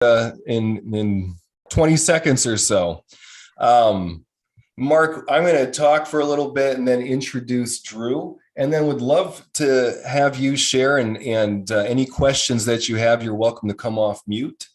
in 20 seconds or so. Mark, I'm going to talk for a little bit and then introduce Drew, and then would love to have you share and any questions that you have, you're welcome to come off mute.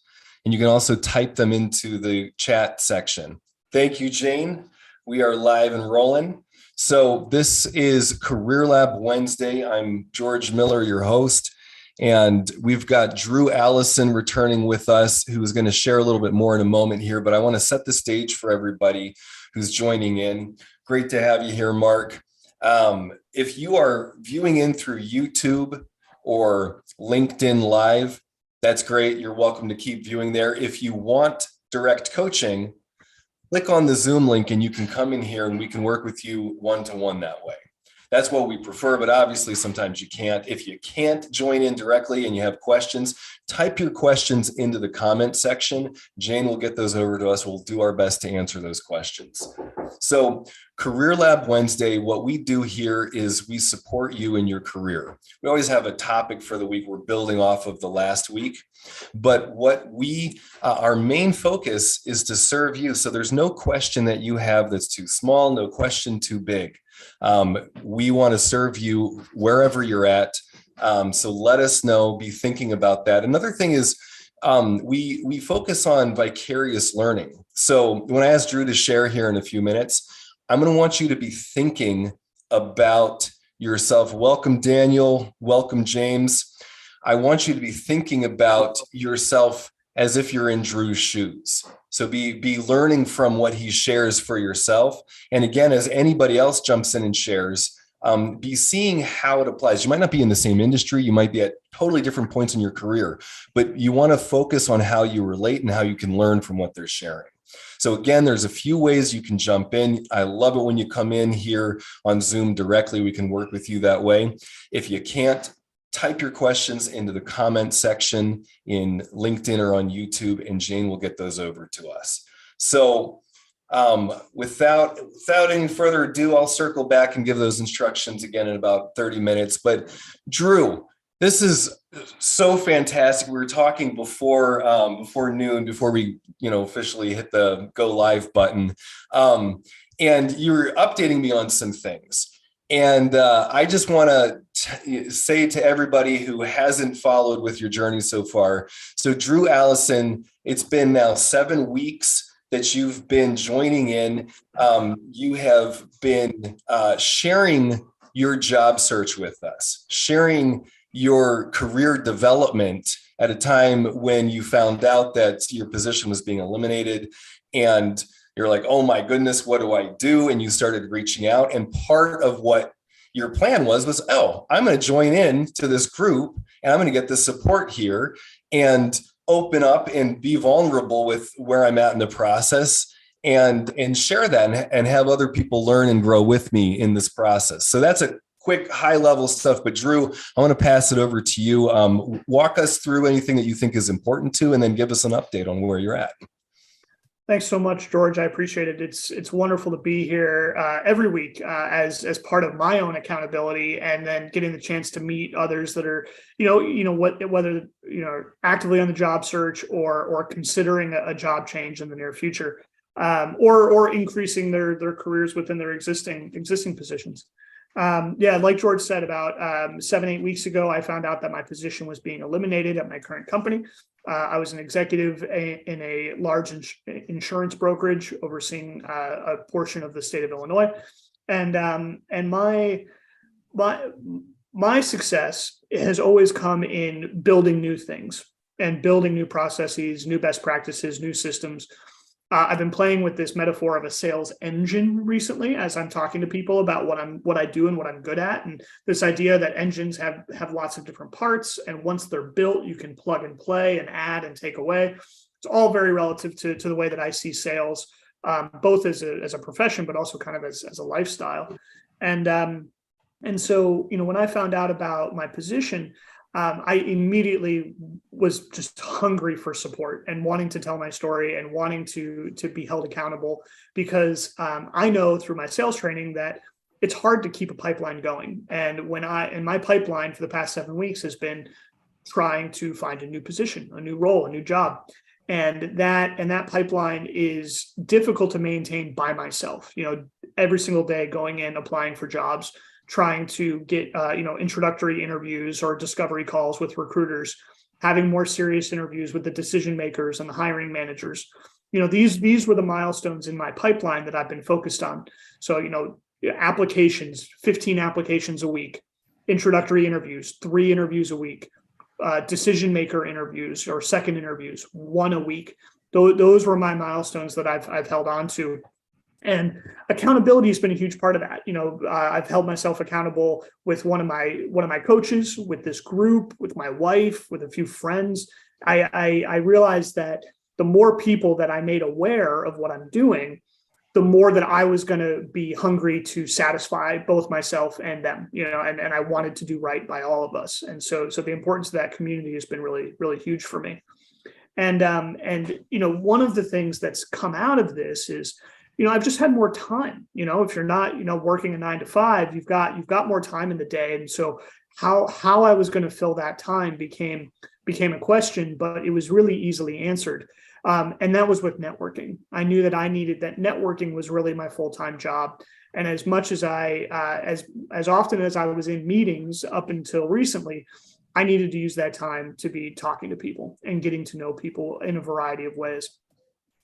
And you can also type them into the chat section. Thank you, Jane. We are live and rolling. So this is Career Lab Wednesday. I'm George Miller, your host. And we've got Drew Allison returning with us, who is going to share a little bit more in a moment here. But I want to set the stage for everybody who's joining in. Great to have you here, Mark. If you are viewing in through YouTube or LinkedIn Live, that's great. You're welcome to keep viewing there. If you want direct coaching, click on the Zoom link and you can come in here and we can work with you one-to-one that way. That's what we prefer, but obviously sometimes you can't. If you can't join in directly and you have questions, type your questions into the comment section. Jane will get those over to us. We'll do our best to answer those questions. So Career Lab Wednesday, what we do here is we support you in your career. We always have a topic for the week. We're building off of the last week, but what our main focus is to serve you. So there's no question that you have that's too small, no question too big. We want to serve you wherever you're at. So let us know, be thinking about that. Another thing is we focus on vicarious learning. So when I ask Drew to share here in a few minutes, I'm going to want you to be thinking about yourself. Welcome, Daniel. Welcome, James. I want you to be thinking about yourself as if you're in Drew's shoes. So be learning from what he shares for yourself. And again, as anybody else jumps in and shares, be seeing how it applies. You might not be in the same industry. You might be at totally different points in your career, but you want to focus on how you relate and how you can learn from what they're sharing. So again, there's a few ways you can jump in. I love it when you come in here on Zoom directly. We can work with you that way. If you can't, type your questions into the comment section in LinkedIn or on YouTube, and Jane will get those over to us. So without any further ado, I'll circle back and give those instructions again in about 30 minutes. But Drew, this is so fantastic. We were talking before noon, before we officially hit the go live button, and you were updating me on some things. And I just want to say to everybody who hasn't followed with your journey so far. So Drew Allison, it's been now 7 weeks that you've been joining in. You have been sharing your job search with us, sharing your career development at a time when you found out that your position was being eliminated, and you're like, oh my goodness, what do I do? And you started reaching out. And part of what your plan was, oh, I'm going to join in to this group and I'm going to get the support here and open up and be vulnerable with where I'm at in the process and share that and have other people learn and grow with me in this process. So that's a quick high level stuff. But Drew, I want to pass it over to you. Walk us through anything that you think is important to, and then give us an update on where you're at. Thanks so much, George. I appreciate it. It's wonderful to be here every week as part of my own accountability, and then getting the chance to meet others that are, whether actively on the job search or considering a job change in the near future, or increasing their careers within their existing positions. Like George said, about 7-8 weeks ago, I found out that my position was being eliminated at my current company. I was an executive in a large insurance brokerage overseeing a portion of the state of Illinois, and my success has always come in building new things and building new processes, new best practices, new systems. I've been playing with this metaphor of a sales engine recently as I'm talking to people about what I do and what I'm good at. And this idea that engines have lots of different parts. And once they're built, you can plug and play and add and take away. It's all very relative to the way that I see sales, both as a profession, but also kind of as a lifestyle. And so, when I found out about my position, I immediately was just hungry for support and wanting to tell my story and wanting to be held accountable, because I know through my sales training that it's hard to keep a pipeline going. And my pipeline for the past 7 weeks has been trying to find a new position, a new role, a new job. And that pipeline is difficult to maintain by myself, every single day going in, applying for jobs, trying to get, introductory interviews or discovery calls with recruiters, having more serious interviews with the decision makers and the hiring managers. These were the milestones in my pipeline that I've been focused on. So, applications, 15 applications a week, introductory interviews, 3 interviews a week, decision maker interviews or second interviews, 1 a week. Those were my milestones that I've held on to. And accountability has been a huge part of that. I've held myself accountable with one of my coaches, with this group, with my wife, with a few friends. I realized that the more people that I made aware of what I'm doing, the more that I was going to be hungry to satisfy both myself and them, and I wanted to do right by all of us. And so the importance of that community has been really, really huge for me. And one of the things that's come out of this is, I've just had more time. If you're not, working a 9 to 5, you've got more time in the day. And so how I was going to fill that time became a question, but it was really easily answered. And that was with networking. I knew that networking was really my full-time job. And as much as as often as I was in meetings up until recently, I needed to use that time to be talking to people and getting to know people in a variety of ways.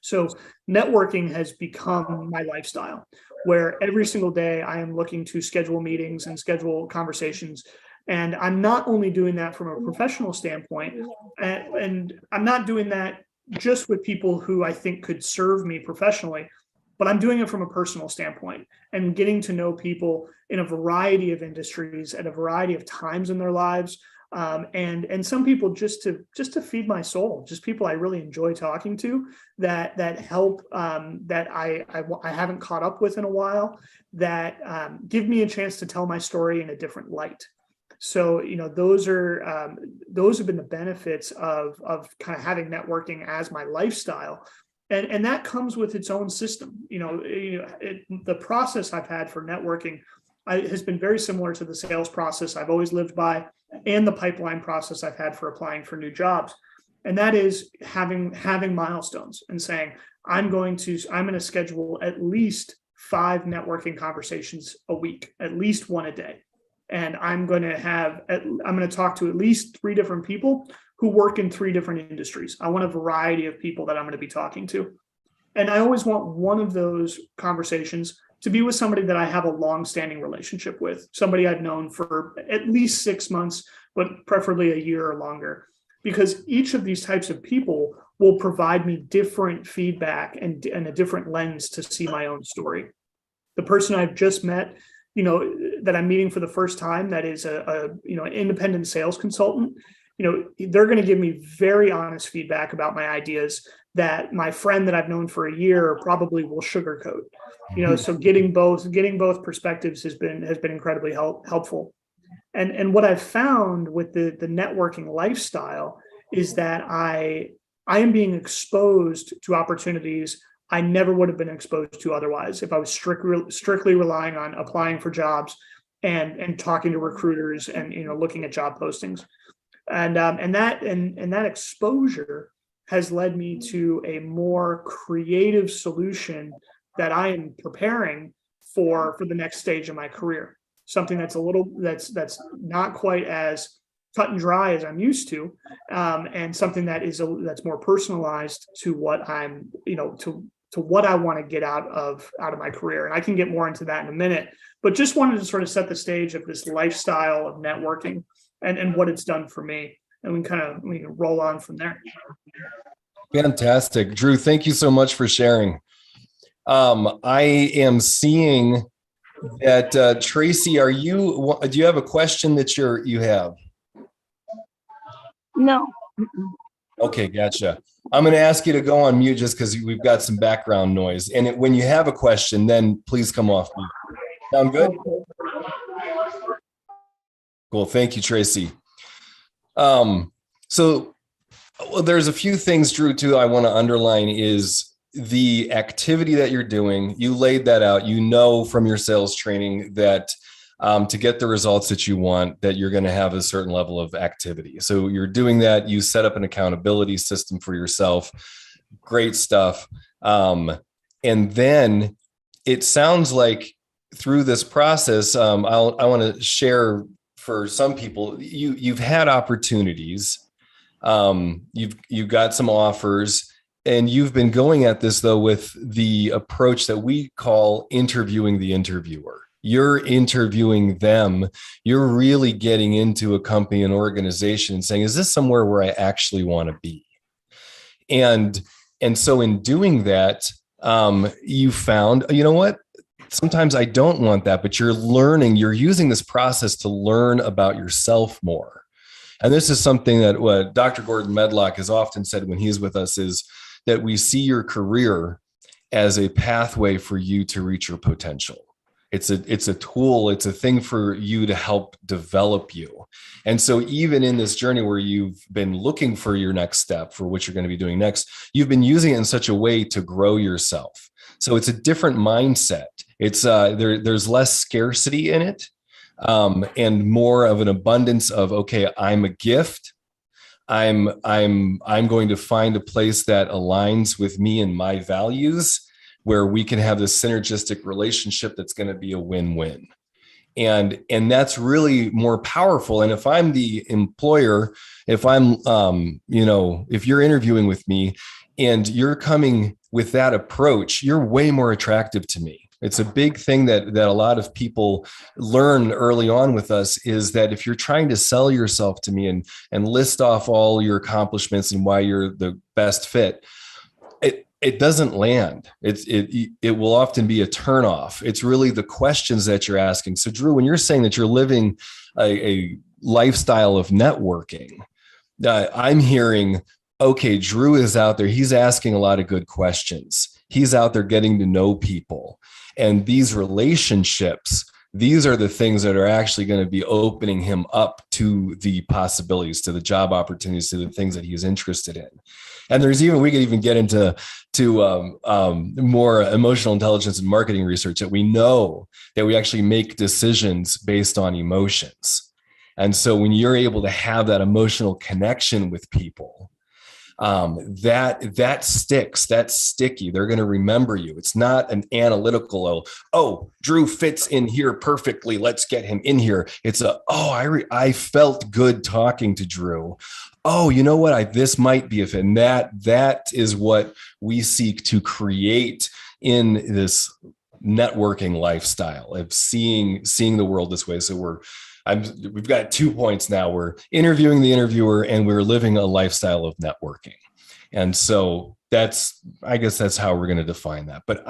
So networking has become my lifestyle, where every single day I am looking to schedule meetings and schedule conversations. And I'm not only doing that from a professional standpoint, and I'm not doing that just with people who I think could serve me professionally, but I'm doing it from a personal standpoint and getting to know people in a variety of industries at a variety of times in their lives. And some people just to feed my soul, just people I really enjoy talking to that help, that I haven't caught up with in a while, that give me a chance to tell my story in a different light. So, those have been the benefits of kind of having networking as my lifestyle. And that comes with its own system. The process I've had for networking has been very similar to the sales process I've always lived by, and the pipeline process I've had for applying for new jobs. And that is having milestones and saying, I'm going to schedule at least 5 networking conversations a week, at least 1 a day. And I'm going to talk to at least 3 different people who work in 3 different industries. I want a variety of people that I'm going to be talking to. And I always want one of those conversations to be with somebody that I have a long-standing relationship with, somebody I've known for at least 6 months, but preferably a year or longer, because each of these types of people will provide me different feedback and a different lens to see my own story. The person I've just met, that I'm meeting for the first time, that is an independent sales consultant, they're going to give me very honest feedback about my ideas that my friend that I've known for a year probably will sugarcoat. So getting both perspectives has been incredibly helpful. And what I've found with the networking lifestyle is that I am being exposed to opportunities I never would have been exposed to otherwise if I was strictly relying on applying for jobs and talking to recruiters and looking at job postings. And that exposure has led me to a more creative solution that I am preparing for the next stage of my career. Something that's that's not quite as cut and dry as I'm used to, and something that's more personalized to what I'm, to what I want to get out of my career. And I can get more into that in a minute, but just wanted to sort of set the stage of this lifestyle of networking and what it's done for me. And we can roll on from there. Fantastic. Drew, thank you so much for sharing. I am seeing that Tracy, do you have a question that you have? No. Okay, gotcha. I'm going to ask you to go on mute just because we've got some background noise. And when you have a question, then please come off mute. Sound good? Cool. Thank you, Tracy. So there's a few things, Drew, too, I want to underline is the activity that you're doing. You laid that out, from your sales training that to get the results that you want, that you're going to have a certain level of activity. So you're doing that. You set up an accountability system for yourself. Great stuff. And then it sounds like through this process, I want to share for some people, you've had opportunities, you've got some offers, and you've been going at this though with the approach that we call interviewing the interviewer. You're interviewing them. You're really getting into a company and organization and saying, is this somewhere where I actually want to be? And so in doing that, you found, you know what? Sometimes I don't want that, but you're learning, you're using this process to learn about yourself more. And this is something that what Dr. Gordon Medlock has often said when he's with us, is that we see your career as a pathway for you to reach your potential. It's a tool, it's a thing for you to help develop you. And so even in this journey where you've been looking for your next step, for what you're going to be doing next, you've been using it in such a way to grow yourself. So it's a different mindset. It's there's less scarcity in it, and more of an abundance of, okay, I'm a gift. I'm going to find a place that aligns with me and my values, where we can have this synergistic relationship that's going to be a win-win. And that's really more powerful. And if I'm the employer, if I'm if you're interviewing with me and you're coming with that approach, you're way more attractive to me. It's a big thing that a lot of people learn early on with us, is that if you're trying to sell yourself to me and list off all your accomplishments and why you're the best fit, it doesn't land. It will often be a turnoff. It's really the questions that you're asking. So Drew, when you're saying that you're living a lifestyle of networking, I'm hearing, okay, Drew is out there. He's asking a lot of good questions. He's out there getting to know people. And these relationships, these are the things that are actually going to be opening him up to the possibilities, to the job opportunities, to the things that he's interested in. And we could even get into more emotional intelligence and marketing research, that we know that we actually make decisions based on emotions. And so when you're able to have that emotional connection with people, that sticks, that's sticky. They're going to remember you. It's not an analytical, oh, Drew fits in here perfectly, let's get him in here. It's I felt good talking to Drew. Oh, you know what? This might be a fit. And that is what we seek to create in this networking lifestyle of seeing the world this way. So we've got 2 points now. We're interviewing the interviewer and we're living a lifestyle of networking. And so I guess that's how we're going to define that. But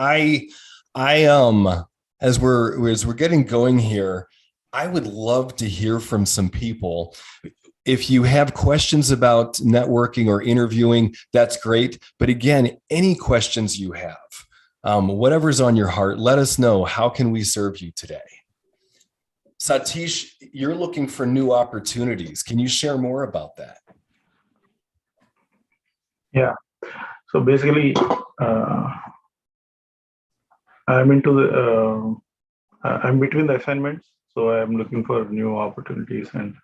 as we're getting going here, I would love to hear from some people. If you have questions about networking or interviewing, that's great. But again, any questions you have, whatever's on your heart, let us know. How can we serve you today? Satish, you're looking for new opportunities. Can you share more about that? Yeah. So basically, I'm between the assignments. So I'm looking for new opportunities, and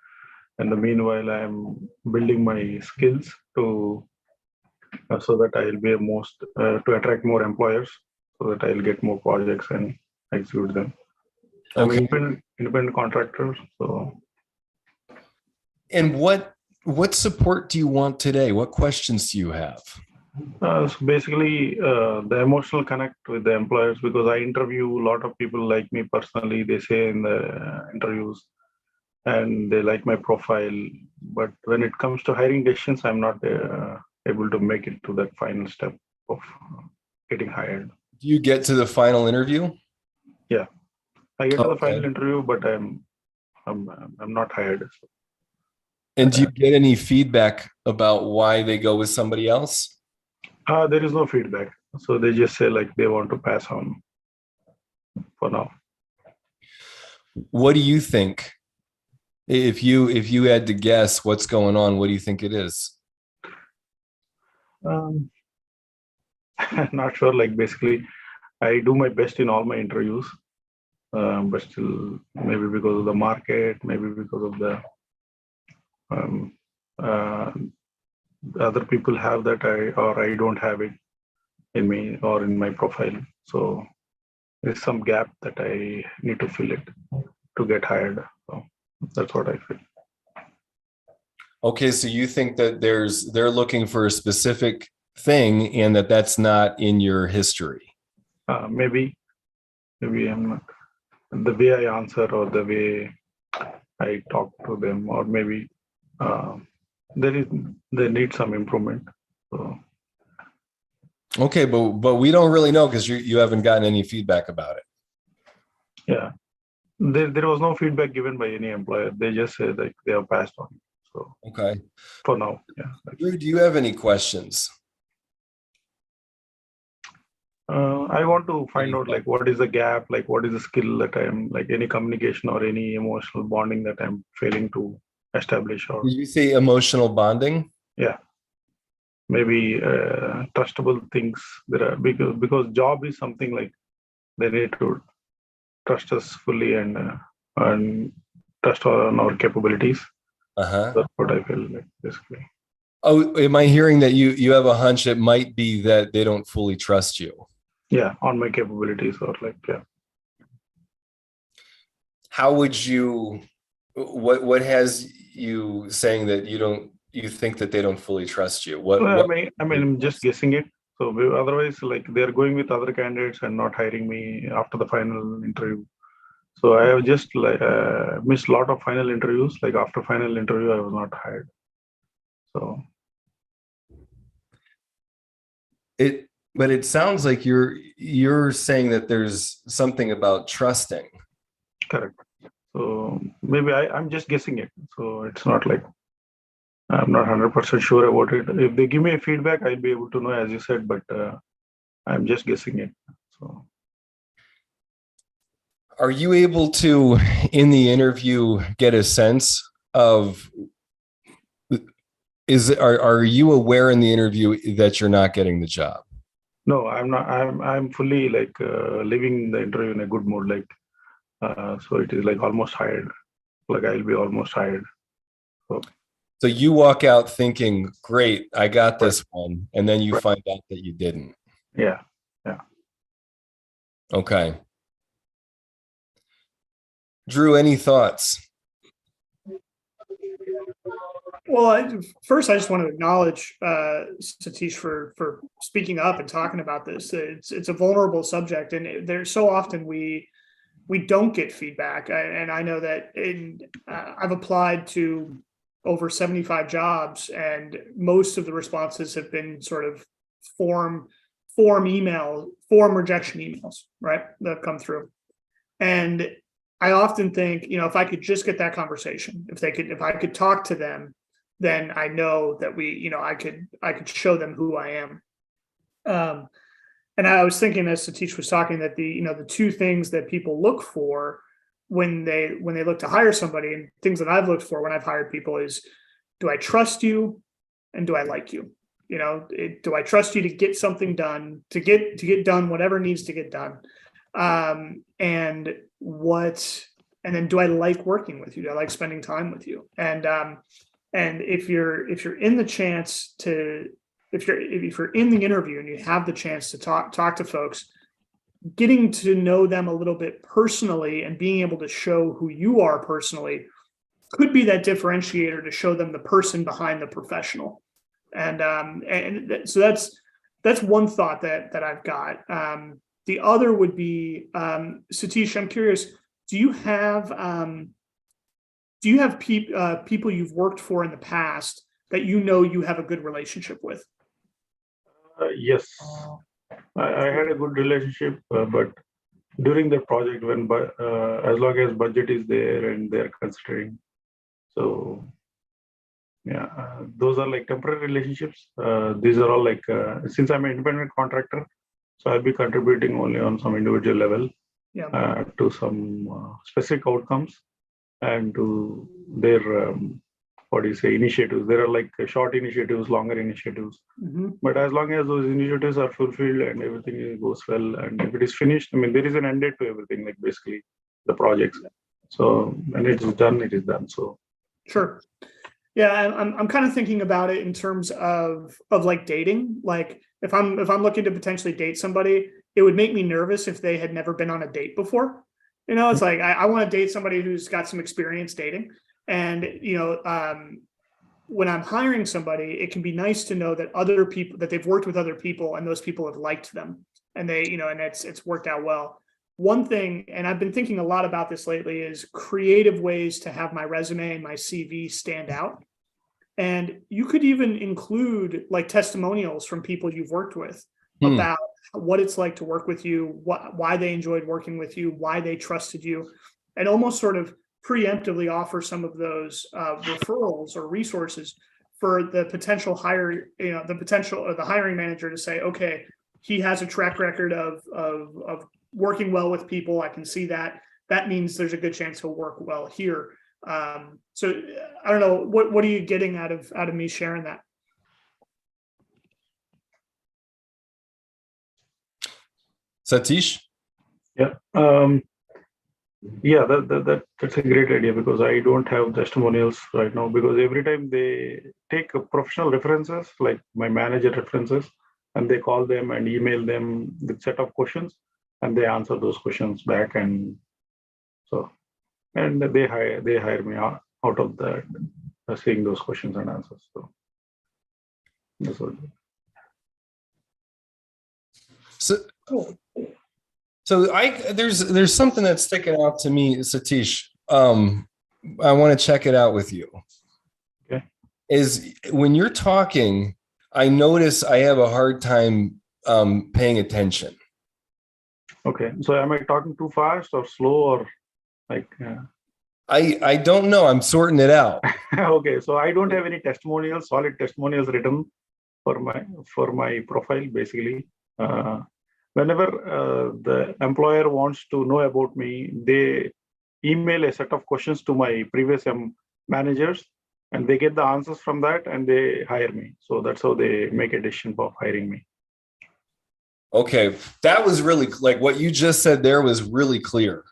in the meanwhile, I'm building my skills to so that I'll be to attract more employers, so that I'll get more projects and execute them. Okay. I'm independent contractor. So. And what support do you want today? What questions do you have? So basically, the emotional connect with the employers, because I interview a lot of people like me personally. They say in the interviews, and they like my profile. But when it comes to hiring decisions, I'm not able to make it to that final step of getting hired. Do you get to the final interview? Yeah, I get to the final interview, but I'm not hired. And do you get any feedback about why they go with somebody else? There is no feedback. So they just say like they want to pass on for now. What do you think? If you had to guess what's going on, what do you think it is? I'm not sure. Like basically, I do my best in all my interviews. but still maybe because of the market, maybe because of the other people have that I don't have it in me or in my profile. So there's some gap that I need to fill it to get hired. So that's what I feel. Okay, so you think that they're looking for a specific thing and that's not in your history. Maybe I'm not the way I answer or the way I talk to them, or maybe they need some improvement. So Okay, but we don't really know because you haven't gotten any feedback about it. yeah, there was no feedback given by any employer. They just said like they have passed on. So Okay. for now, yeah. Drew, do you have any questions? I want to find out like what is the gap, like what is the skill that I'm like, any communication or any emotional bonding that I'm failing to establish, or Did you say emotional bonding? yeah, maybe trustable things that are, because job is something like they need to trust us fully and trust on our capabilities. Uh-huh. That's what I feel like basically. Oh, am I hearing that you have a hunch it might be that they don't fully trust you? Yeah, on my capabilities, or like, yeah. How would you, what has you saying that you think that they don't fully trust you? What I mean, I'm just guessing it. So otherwise, like they're going with other candidates and not hiring me after the final interview. So I have just like missed a lot of final interviews. Like after final interview, I was not hired. So but it sounds like you're saying that there's something about trusting. correct. So maybe I'm just guessing it. So it's not like I'm not 100% sure about it. If they give me a feedback, I'll be able to know, as you said. But I'm just guessing it. So. Are you able to, in the interview, get a sense of are you aware in the interview that you're not getting the job? No, I'm not. I'm fully like living the interview in a good mood. Like so, it is like almost hired. Like I'll be almost hired. So you walk out thinking, "Great, I got this Right. one," and then you Right. find out that you didn't. Yeah. Yeah. Okay. Drew, any thoughts? Well, first, I just want to acknowledge Satish for speaking up and talking about this. It's a vulnerable subject, and there's so often we don't get feedback. And I know that I've applied to over 75 jobs, and most of the responses have been sort of form rejection emails, right? That have come through. And I often think, if I could just get that conversation, if I could talk to them, then I know that I could show them who I am. And I was thinking as Satish was talking that the two things that people look for when they look to hire somebody, and things that I've looked for when I've hired people, is, do I trust you and do I like you? Do I trust you to get something done, to get done whatever needs to get done? And then do I like working with you? Do I like spending time with you? And if you're in the chance to, if you're in the interview and you have the chance to talk to folks, getting to know them a little bit personally and being able to show who you are personally could be that differentiator to show them the person behind the professional. And so that's one thought that I've got. The other would be, Satish, I'm curious, do you have people you've worked for in the past that you have a good relationship with? Yes, I had a good relationship, but during the project, when as long as budget is there and they're considering, so yeah, those are like temporary relationships. These are all like since I'm an independent contractor, so I'll be contributing only on some individual level to some specific outcomes and to their initiatives. There are like short initiatives, longer initiatives. Mm-hmm. But as long as those initiatives are fulfilled and everything goes well, and if it is finished, I mean, there is an end date to everything, like basically. the projects. So when it is done, it is done. So sure. Yeah, I'm kind of thinking about it in terms of like dating. Like if I'm looking to potentially date somebody, it would make me nervous if they had never been on a date before. It's like I want to date somebody who's got some experience dating. And when I'm hiring somebody, it can be nice to know that other people, that they've worked with other people and those people have liked them, and they, and it's worked out well. One thing, and I've been thinking a lot about this lately, is creative ways to have my resume and my CV stand out. And you could even include like testimonials from people you've worked with about what it's like to work with you, why they enjoyed working with you, why they trusted you, and almost sort of preemptively offer some of those referrals or resources for the potential hire, the potential or the hiring manager to say, okay, he has a track record of working well with people. I can see that. That means there's a good chance he'll work well here. So I don't know, what are you getting out of me sharing that? Satish? yeah, yeah, that's a great idea, because I don't have testimonials right now, because every time they take professional references, like my manager references, and they call them and email them with set of questions, and they answer those questions back, and so, and they hire me out of that, seeing those questions and answers. So that's what. So cool. So there's something that's sticking out to me, Satish. I want to check it out with you. Okay. Is when you're talking, I notice I have a hard time paying attention. Okay. So am I talking too fast or slow, or like? I don't know. I'm sorting it out. Okay. So I don't have any testimonials, solid testimonials written for my profile, basically. Whenever the employer wants to know about me, they email a set of questions to my previous managers, and they get the answers from that, and they hire me. So that's how they make a decision of hiring me. Okay, that was really, like what you just said there was really clear.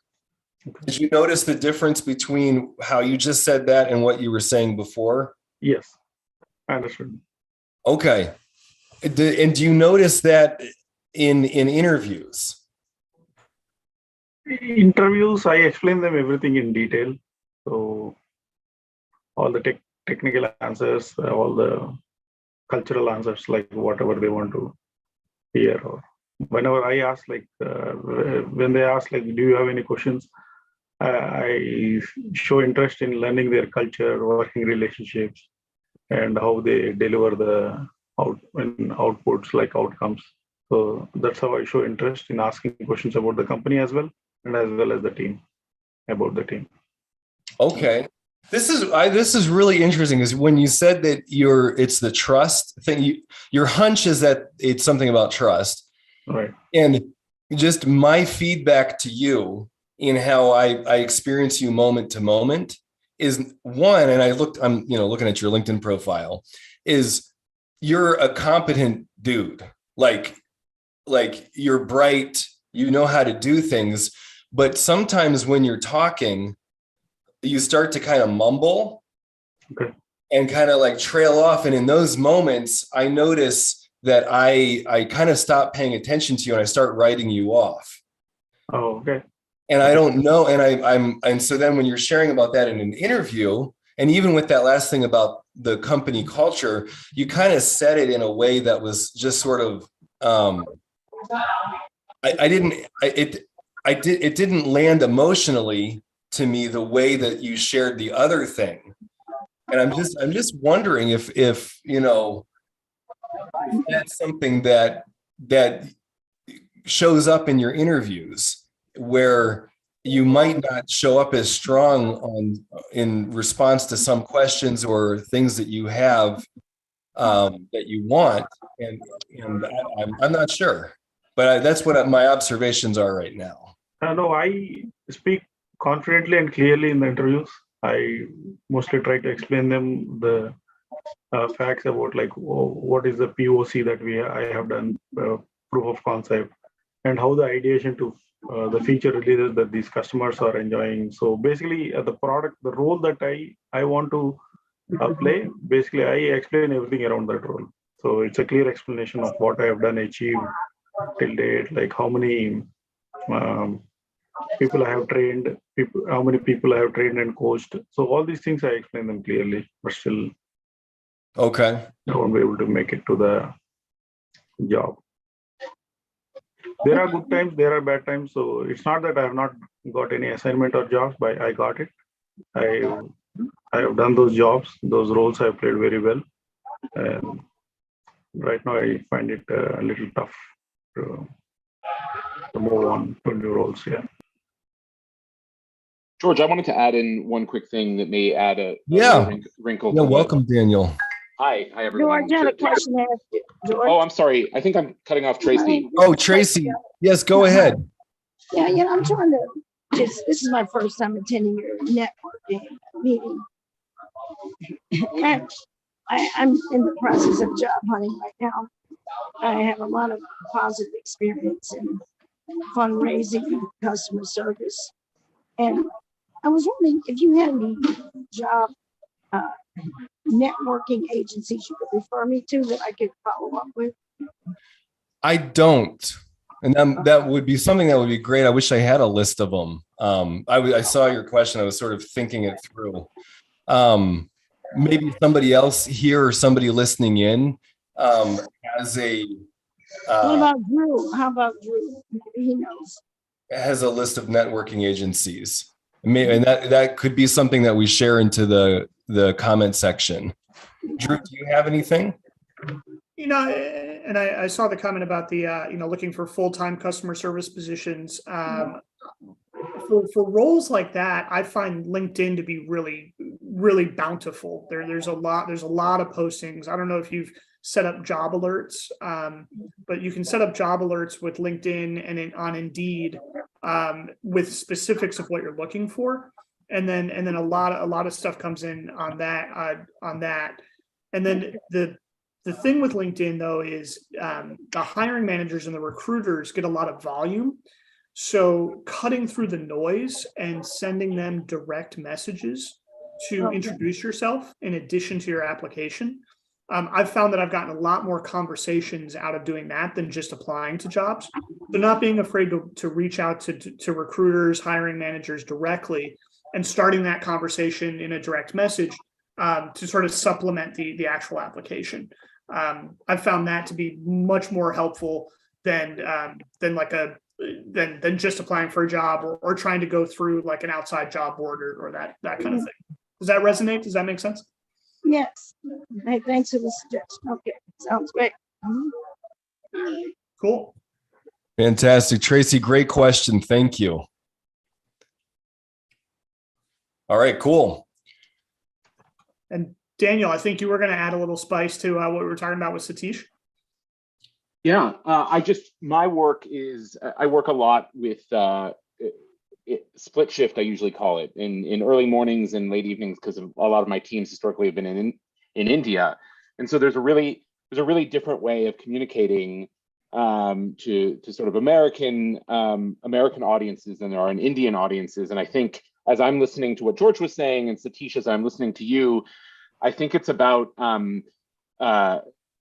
Okay. Did you notice the difference between how you just said that and what you were saying before? Yes, I understood. Okay, and do you notice that in interviews? Interviews, I explain them everything in detail. So all the technical answers, all the cultural answers, like whatever they want to hear. Or whenever I ask, like when they ask, like, do you have any questions? I show interest in learning their culture, working relationships, and how they deliver the outputs, like outcomes. So that's how I show interest in asking questions about the company as well, and as well as the team, about the team. Okay. This is really interesting, is when you said that it's the trust thing, your hunch is that it's something about trust. Right. And just my feedback to you in how I experience you moment to moment is one, and I'm looking at your LinkedIn profile, is you're a competent dude. Like you're bright, you know how to do things, but sometimes when you're talking, you start to kind of mumble. Okay. And kind of like trail off. And in those moments, I notice that I kind of stop paying attention to you and I start writing you off. Oh, okay. And I don't know. And so then when you're sharing about that in an interview, and even with that last thing about the company culture, you kind of said it in a way that was just sort of, it didn't land emotionally to me the way that you shared the other thing. And I'm just wondering if that's something that shows up in your interviews, where you might not show up as strong in response to some questions or things that you have that you want, and I'm not sure, but that's what my observations are right now. No, I speak confidently and clearly in the interviews. I mostly try to explain them the facts about, like, what is the POC that I have done, proof of concept, and how the ideation to the feature releases that these customers are enjoying. So basically, the product, the role that I want to play, basically I explain everything around that role. So it's a clear explanation of what I have done, achieved till date, like how many um, people I have trained, how many people I have trained and coached. So all these things I explain them clearly, but still Okay. I won't be able to make it to the job. There are good times, there are bad times. So it's not that I have not got any assignment or jobs, but I got it. I have done those jobs, those roles I played very well. And right now I find it a little tough to move on to new roles. Yeah. George, I wanted to add in one quick thing that may add a wrinkle. Yeah, welcome, Daniel. Hi, everyone. George, I had a question to ask you. George? Oh, I'm sorry. I think I'm cutting off Tracy. Oh, Tracy. Yes, go ahead. Yeah, I'm trying to this is my first time attending your networking meeting. And I'm in the process of job hunting right now. I have a lot of positive experience in fundraising and customer service. And I was wondering if you had any job networking agencies you could refer me to that I could follow up with. I don't. And that would be something that would be great. I wish I had a list of them. I saw your question. I was sort of thinking it through. Maybe somebody else here or somebody listening in has a. What about Drew? How about Drew? Maybe he knows. Has a list of networking agencies. And that could be something that we share into the comment section. Drew, do you have anything? And I saw the comment about the, looking for full-time customer service positions. For roles like that, I find LinkedIn to be really, really bountiful. There's a lot of postings. I don't know if you've set up job alerts, but you can set up job alerts with LinkedIn and on Indeed with specifics of what you're looking for, and then a lot of stuff comes in on that. And then the thing with LinkedIn though is the hiring managers and the recruiters get a lot of volume. So cutting through the noise and sending them direct messages to introduce yourself in addition to your application. I've found that I've gotten a lot more conversations out of doing that than just applying to jobs. So not being afraid to reach out to recruiters, hiring managers directly, and starting that conversation in a direct message to sort of supplement the actual application. I've found that to be much more helpful than just applying for a job or trying to go through like an outside job board or that kind of thing. Does that resonate? Does that make sense? Yes. Hey, thanks for the suggestion. Okay, sounds great. Cool. Fantastic. Tracy, great question. Thank you. All right, cool. And Daniel, I think you were going to add a little spice to what we were talking about with Satish. Yeah, my work is, I work a lot with split shift, I usually call it, in early mornings and late evenings, because a lot of my teams historically have been in India. And so there's a really different way of communicating to sort of American audiences than there are in Indian audiences. And I think as I'm listening to what George was saying, and Satish, as I'm listening to you, I think it's about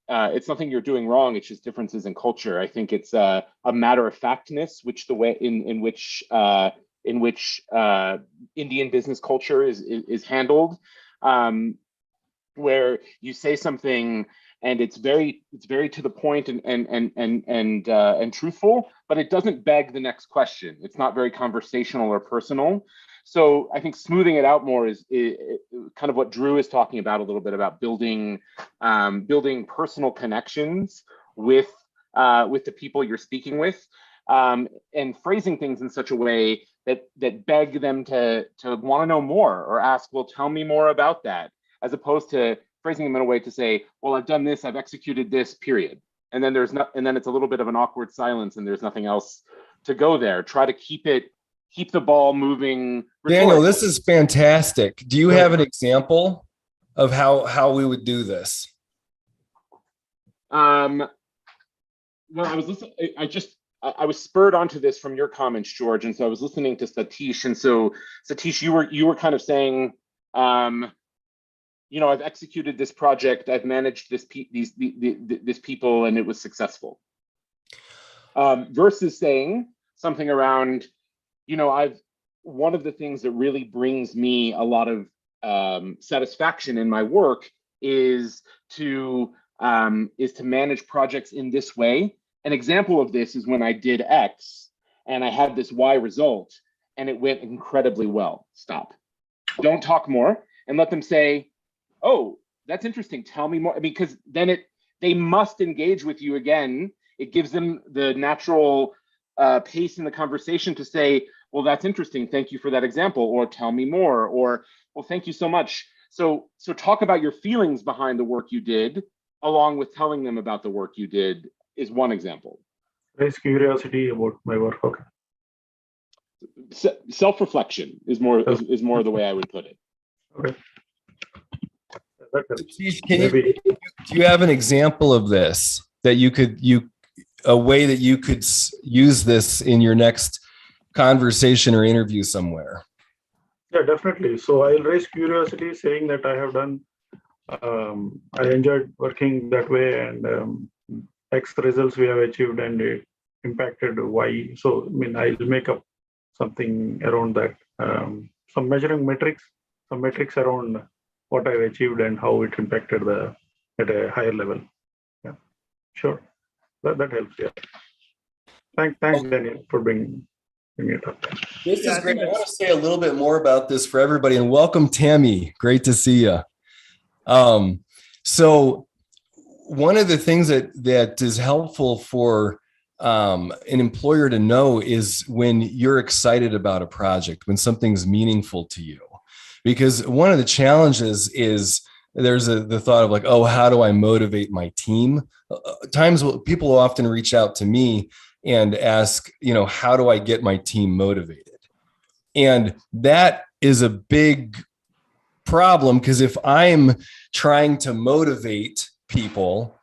it's nothing you're doing wrong. It's just differences in culture. I think it's a matter of factness, which the way in which Indian business culture is handled, where you say something and it's very to the point and truthful, but it doesn't beg the next question. It's not very conversational or personal. So I think smoothing it out more is kind of what Drew is talking about a little bit, about building personal connections with the people you're speaking with, and phrasing things in such a way that beg them to want to know more or ask, well, tell me more about that, as opposed to phrasing them in a way to say, well, I've done this, I've executed this, period. And then it's a little bit of an awkward silence and there's nothing else to go there. Try to keep the ball moving. Daniel, this is fantastic. Do you have an example of how we would do this? Well, I was listening. I was spurred onto this from your comments, George, and so I was listening to Satish, and so Satish, you were kind of saying, you know, I've executed this project, I've managed this people, and it was successful. Versus saying something around, you know, one of the things that really brings me a lot of satisfaction in my work is to manage projects in this way. An example of this is when I did X and I had this Y result and it went incredibly well. Stop. Don't talk more, and let them say, oh, that's interesting. Tell me more. Because then they must engage with you again. It gives them the natural pace in the conversation to say, well, that's interesting. Thank you for that example. Or tell me more. Or, well, thank you so much. So talk about your feelings behind the work you did, along with telling them about the work you did, is one example. Raise curiosity about my work. Okay. Self-reflection is more the way I would put it. Okay. Do you have an example of this that a way that you could use this in your next conversation or interview somewhere? Yeah, definitely. So I'll raise curiosity saying that I have done, I enjoyed working that way, and X results we have achieved and it impacted Y. So, I mean, I'll make up something around that. Some measuring metrics, some metrics around what I've achieved and how it impacted at a higher level. Yeah, sure. That helps. Yeah. Thanks, Daniel, for bringing it up. This is great. I want to say a little bit more about this for everybody, and welcome, Tammy. Great to see you. So one of the things that is helpful for an employer to know is when you're excited about a project, when something's meaningful to you. Because one of the challenges is there's the thought of like, oh, how do I motivate my team? Times people often reach out to me and ask, you know, how do I get my team motivated? And that is a big problem, because if I'm trying to motivate people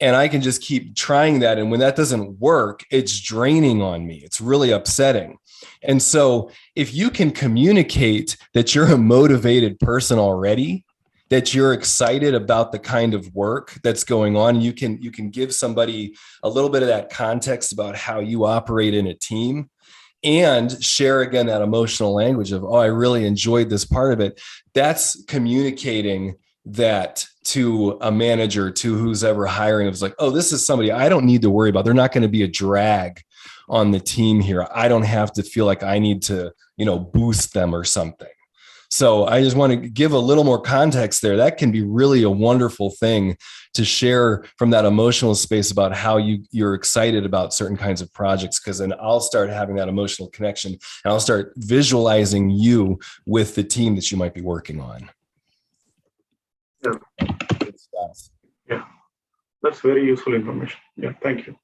and I can just keep trying that, and when that doesn't work, it's draining on me. It's really upsetting. And so if you can communicate that you're a motivated person already, that you're excited about the kind of work that's going on, you can give somebody a little bit of that context about how you operate in a team, and share again that emotional language of, oh, I really enjoyed this part of it. That's communicating that to a manager, to who's ever hiring. It's like, oh, this is somebody I don't need to worry about. They're not going to be a drag on the team here. I don't have to feel like I need to, you know, boost them or something. So I just want to give a little more context there. That can be really a wonderful thing to share from that emotional space about how you're excited about certain kinds of projects, because then I'll start having that emotional connection and I'll start visualizing you with the team that you might be working on. Yeah. Good stuff. Yeah, that's very useful information. Yeah, thank you.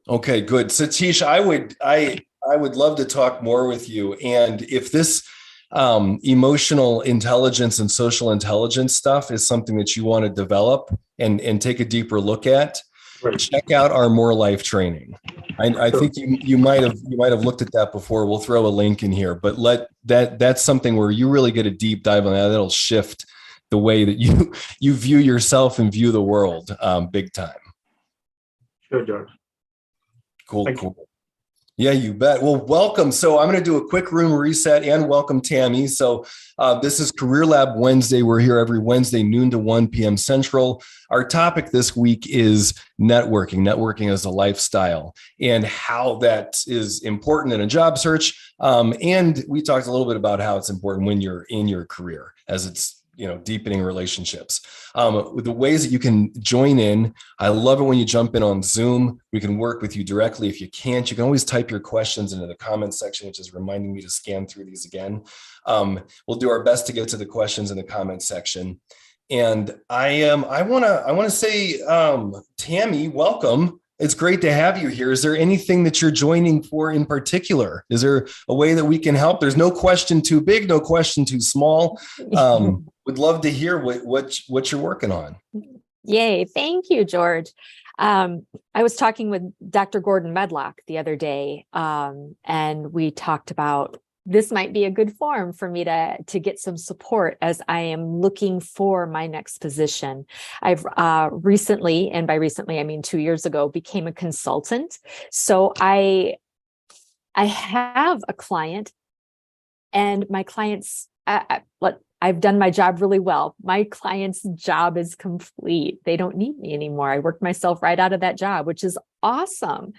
Okay, good. Satish, I would love to talk more with you. And if this emotional intelligence and social intelligence stuff is something that you want to develop and take a deeper look at, right, check out our More Life training. I think you might have looked at that before. We'll throw a link in here, but that's something where you really get a deep dive on that. That'll shift the way that you view yourself and view the world big time. Sure, George. Cool. Yeah, you bet. Well, welcome. So I'm going to do a quick room reset and welcome Tammy. So this is Career Lab Wednesday. We're here every Wednesday, noon to 1 p.m. Central. Our topic this week is networking as a lifestyle, and how that is important in a job search. And we talked a little bit about how it's important when you're in your career, as it's, you know, deepening relationships. The ways that you can join in. I love it when you jump in on Zoom. We can work with you directly. If you can't, you can always type your questions into the comments section, which is reminding me to scan through these again. We'll do our best to get to the questions in the comments section. And I want to say, Tammy, welcome. It's great to have you here. Is there anything that you're joining for in particular? Is there a way that we can help? There's no question too big, no question too small. Would love to hear what you're working on. Yay. Thank you, George. I was talking with Dr. Gordon Medlock the other day, and we talked about this might be a good forum for me to get some support as I am looking for my next position. I've recently, and by recently I mean 2 years ago, became a consultant. So I have a client, and my clients, I've done my job really well. My client's job is complete. They don't need me anymore. I worked myself right out of that job, which is awesome.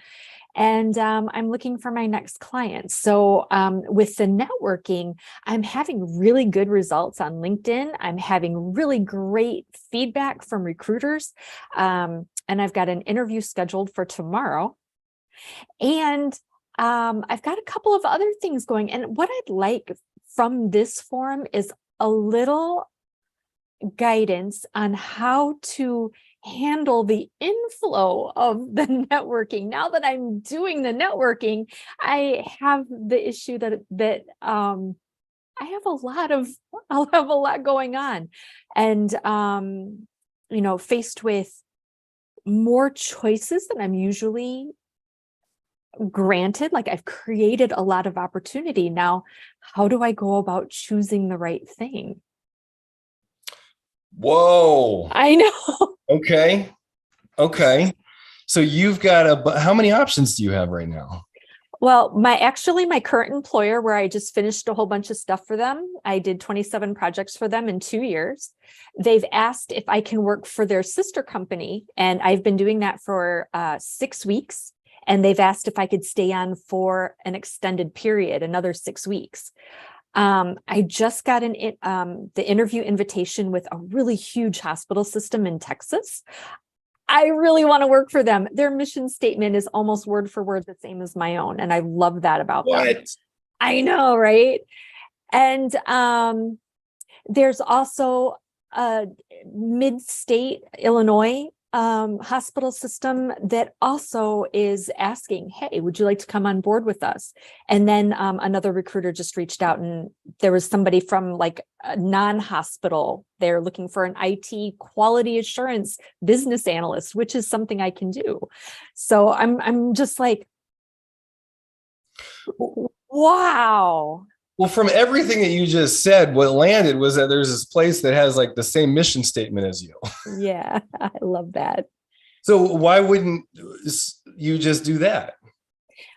And I'm looking for my next client. So with the networking, I'm having really good results on LinkedIn. I'm having really great feedback from recruiters. And I've got an interview scheduled for tomorrow. And I've got a couple of other things going. And what I'd like from this forum is a little guidance on how to handle the inflow of the networking. Now that I'm doing the networking, I have the issue that I I'll have a lot going on, and faced with more choices than I'm usually granted. Like, I've created a lot of opportunity. Now, how do I go about choosing the right thing? Whoa. I know. Okay. So you've got how many options do you have right now? Well, my current employer, where I just finished a whole bunch of stuff for them, I did 27 projects for them in 2 years. They've asked if I can work for their sister company, and I've been doing that for 6 weeks. And they've asked if I could stay on for an extended period, another 6 weeks. I just got the interview invitation with a really huge hospital system in Texas. I really want to work for them. Their mission statement is almost word for word the same as my own, and I love that about them. I know, right? And there's also a mid-state Illinois hospital system that also is asking, hey, would you like to come on board with us? And then another recruiter just reached out, and there was somebody from like a non-hospital. They're looking for an IT quality assurance business analyst, which is something I can do. So I'm just like, wow. Well, from everything that you just said, what landed was that there's this place that has like the same mission statement as you. Yeah, I love that. So why wouldn't you just do that?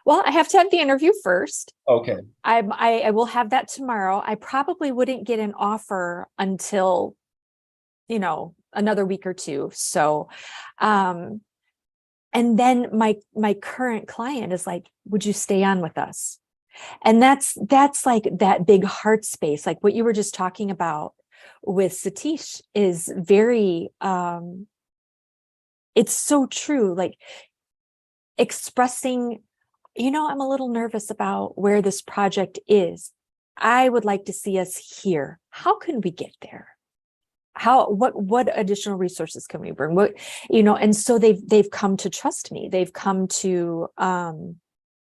Well, I have to have the interview first. Okay. I will have that tomorrow. I probably wouldn't get an offer until, another week or two. So, and then my current client is like, would you stay on with us? And that's like that big heart space, like what you were just talking about with Satish is very, it's so true. Like expressing, I'm a little nervous about where this project is. I would like to see us here. How can we get there? What additional resources can we bring? And so they've come to trust me. They've come to,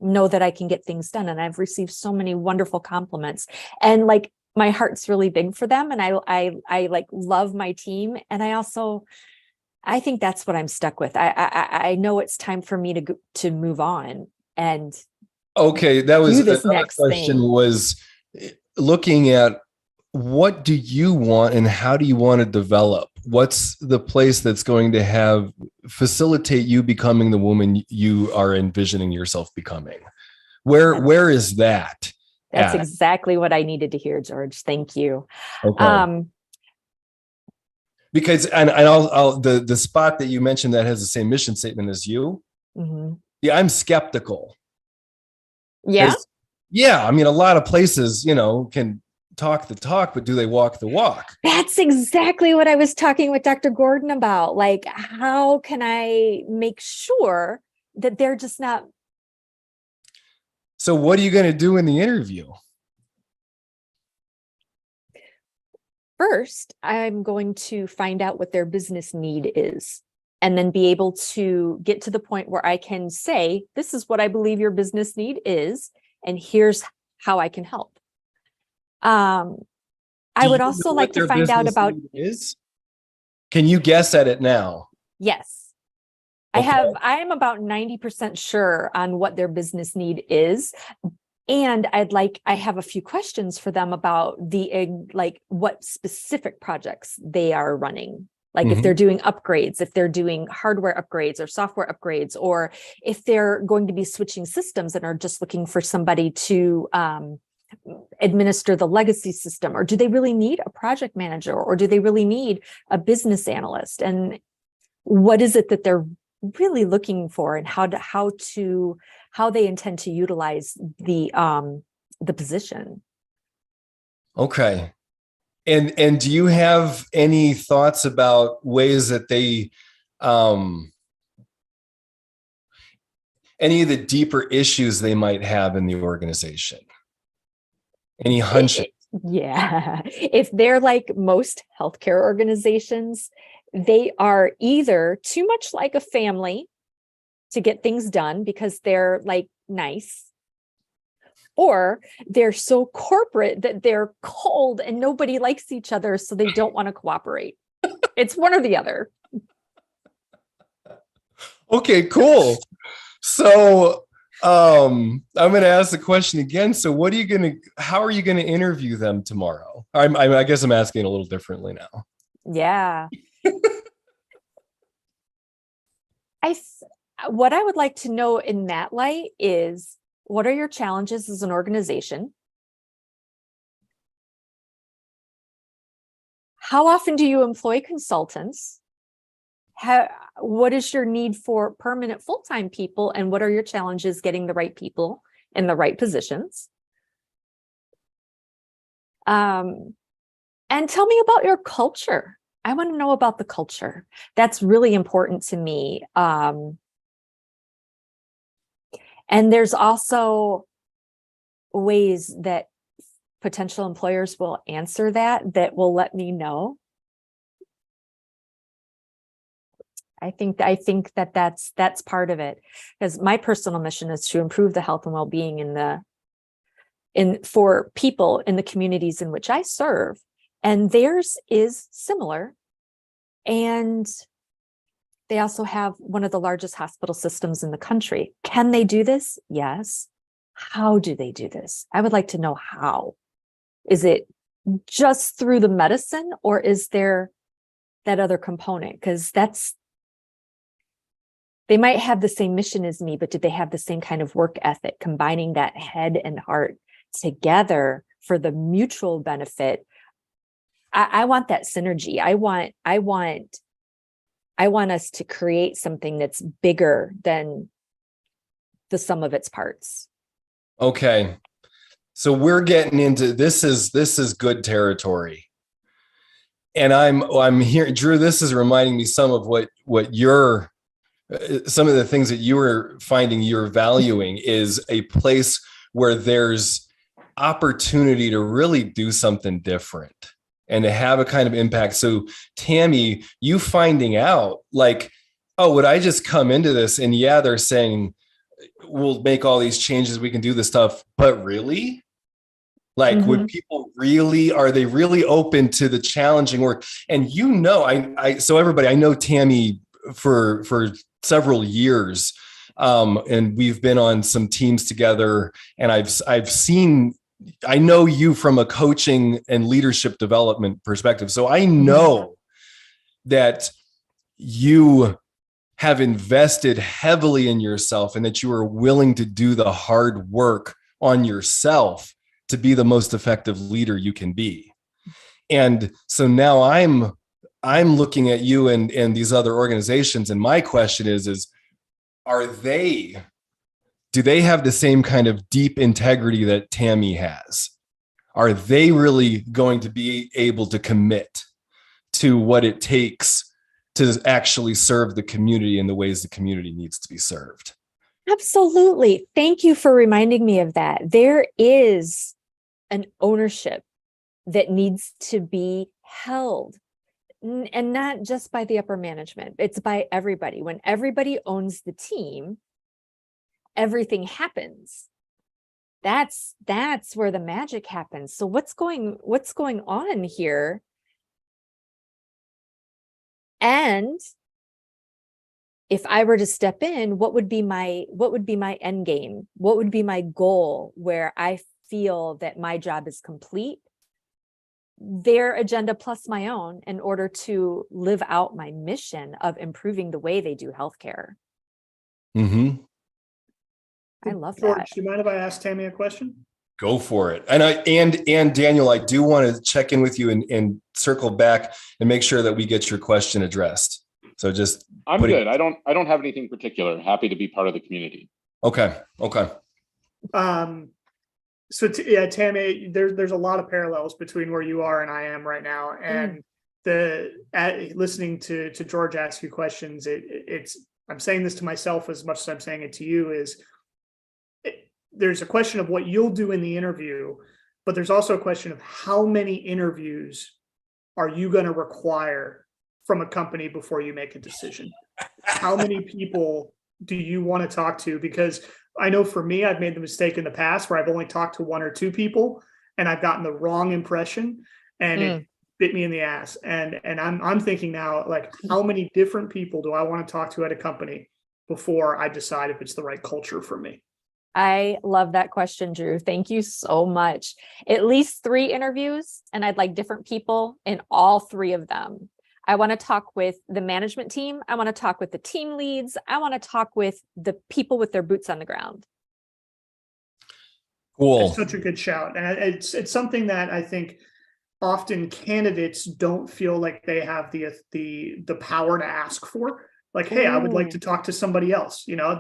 know that I can get things done. And I've received so many wonderful compliments, and like my heart's really big for them. And I like love my team. And I think that's what I'm stuck with. I know it's time for me to move on. And okay, that was this another next question thing. Was looking at what do you want and how do you want to develop? What's the place that's going to facilitate you becoming the woman you are envisioning yourself becoming? Where is that? That's exactly what I needed to hear, George. Thank you. Okay. Because I'll the spot that you mentioned that has the same mission statement as you. Mm-hmm. Yeah, I'm skeptical. Yeah. Yeah, I mean, a lot of places, can talk the talk, but do they walk the walk? That's exactly what I was talking with Dr. Gordon about. Like, how can I make sure that they're just not. So what are you going to do in the interview? First, I'm going to find out what their business need is, and then be able to get to the point where I can say, this is what I believe your business need is, and here's how I can help. I would also like to find out about is. Can you guess at it now? Yes. I am about 90% sure on what their business need is. And I have a few questions for them about like what specific projects they are running. Like if they're doing upgrades, if they're doing hardware upgrades or software upgrades, or if they're going to be switching systems and are just looking for somebody to administer the legacy system, or do they really need a project manager, or do they really need a business analyst? And what is it that they're really looking for, and how they intend to utilize the position. Okay. And do you have any thoughts about ways that they any of the deeper issues they might have in the organization? Any hunches? Yeah. If they're like most healthcare organizations, they are either too much like a family to get things done because they're like nice, or they're so corporate that they're cold and nobody likes each other, so they don't want to cooperate. It's one or the other. Okay, cool. So I'm going to ask the question again. So how are you going to interview them tomorrow? I guess I'm asking a little differently now. Yeah. What I would like to know in that light is, what are your challenges as an organization? How often do you employ consultants? What is your need for permanent full-time people? And what are your challenges getting the right people in the right positions? And tell me about your culture. I want to know about the culture. That's really important to me. And there's also ways that potential employers will answer that will let me know. I think that's part of it, because my personal mission is to improve the health and well-being for people in the communities in which I serve, and theirs is similar. And they also have one of the largest hospital systems in the country. Can they do this? Yes. How do they do this? I would like to know how. Is it just through the medicine, or is there that other component? Because they might have the same mission as me, but do they have the same kind of work ethic, combining that head and heart together for the mutual benefit? I want that synergy. I want us to create something that's bigger than the sum of its parts. Okay. So we're getting into this is good territory. And I'm here, Drew, this is reminding me some of some of the things that you were finding you're valuing is a place where there's opportunity to really do something different and to have a kind of impact. So Tammy, you finding out like, oh, would I just come into this and yeah, they're saying we'll make all these changes, we can do this stuff, but really? Like, would people are they really open to the challenging work? And so everybody, I know Tammy for several years, and we've been on some teams together, and I know you from a coaching and leadership development perspective. So I know that you have invested heavily in yourself and that you are willing to do the hard work on yourself to be the most effective leader you can be. And so now I'm looking at you and these other organizations, and my question is do they have the same kind of deep integrity that Tammy has? Are they really going to be able to commit to what it takes to actually serve the community in the ways the community needs to be served? Absolutely. Thank you for reminding me of that. There is an ownership that needs to be held, and not just by the upper management. It's by everybody. When everybody owns the team, everything happens. That's where the magic happens. So what's going on here? And if I were to step in, what would be my end game? What would be my goal where I feel that my job is complete? Their agenda plus my own in order to live out my mission of improving the way they do healthcare. Mm-hmm. I love George, that. do you mind if I ask Tammy a question? Go for it. And Daniel, I do want to check in with you and circle back and make sure that we get your question addressed. So just I'm good. I don't have anything particular. Happy to be part of the community. Okay. So yeah, Tammy, there's a lot of parallels between where you are and I am right now. And listening to George ask you questions, I'm saying this to myself as much as I'm saying it to you, there's a question of what you'll do in the interview, but there's also a question of how many interviews are you going to require from a company before you make a decision? How many people do you want to talk to? Because I know for me, I've made the mistake in the past where I've only talked to one or two people and I've gotten the wrong impression and it bit me in the ass. And I'm thinking now, like, how many different people do I want to talk to at a company before I decide if it's the right culture for me? I love that question, Drew. Thank you so much. At least 3 interviews, and I'd like different people in all 3 of them. I want to talk with the management team. I want to talk with the team leads. I want to talk with the people with their boots on the ground. Cool. It's such a good shout. And it's something that I think often candidates don't feel like they have the power to ask for. Like, hey, I would like to talk to somebody else. You know,